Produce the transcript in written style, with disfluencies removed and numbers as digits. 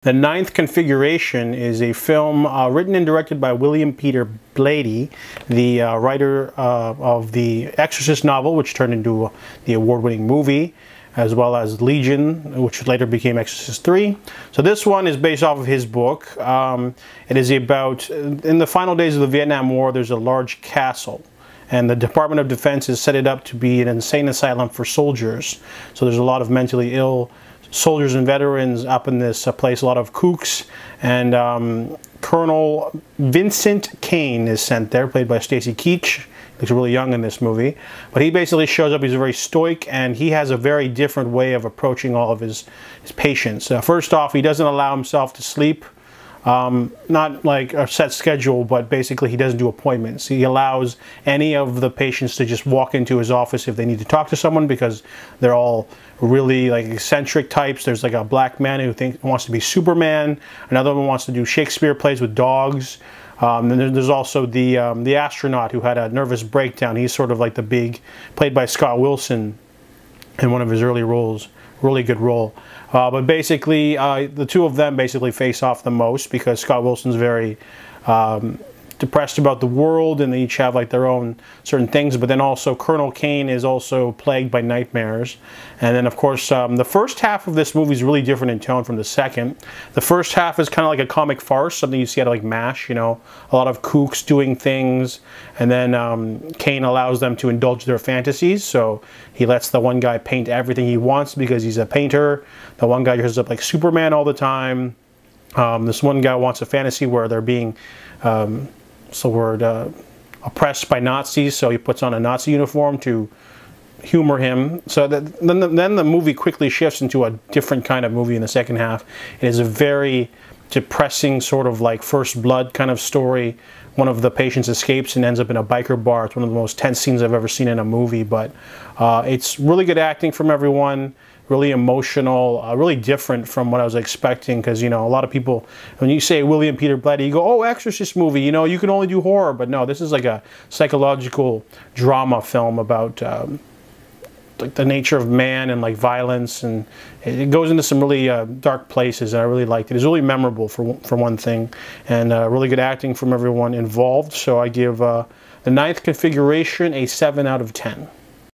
The Ninth Configuration is a film written and directed by William Peter Blatty, the writer of the Exorcist novel, which turned into the award-winning movie, as well as Legion, which later became Exorcist 3. So this one is based off of his book. It is about, in the final days of the Vietnam War, there's a large castle, and the Department of Defense has set it up to be an insane asylum for soldiers. So there's a lot of mentally ill soldiers and veterans up in this place, a lot of kooks, and Colonel Vincent Kane is sent there, played by Stacy Keach. Looks really young in this movie, but he basically shows up. He's very stoic, and he has a very different way of approaching all of his patients. First off, he doesn't allow himself to sleep. Not like a set schedule, but basically he doesn't do appointments. He allows any of the patients to just walk into his office if they need to talk to someone, because they're all really like eccentric types. There's like a black man who wants to be Superman. Another one wants to do Shakespeare plays with dogs. And there's also the astronaut who had a nervous breakdown. He's sort of like the big, played by Scott Wilson in one of his early roles. Really good role. But basically, the two of them basically face off the most, because Scott Wilson's very depressed about the world, and they each have like their own certain things. But then also Colonel Kane is also plagued by nightmares. And then of course the first half of this movie is really different in tone from the second. The first half is kind of like a comic farce, something you see out of like MASH, you know, a lot of kooks doing things, and then Kane allows them to indulge their fantasies. So he lets the one guy paint everything he wants because he's a painter. The one guy dresses up like Superman all the time. This one guy wants a fantasy where they're being oppressed by Nazis, so he puts on a Nazi uniform to humor him. So then the movie quickly shifts into a different kind of movie in the second half. It is a very depressing sort of like First Blood kind of story. One of the patients escapes and ends up in a biker bar. It's one of the most tense scenes I've ever seen in a movie, but it's really good acting from everyone. Really emotional, really different from what I was expecting, because, you know, a lot of people, when you say William Peter Blatty, you go, oh, Exorcist movie, you know, you can only do horror. But no, this is like a psychological drama film about like the nature of man and like violence, and it goes into some really dark places, and I really liked it. It's really memorable for one thing, and really good acting from everyone involved. So I give The Ninth Configuration a 7 out of 10.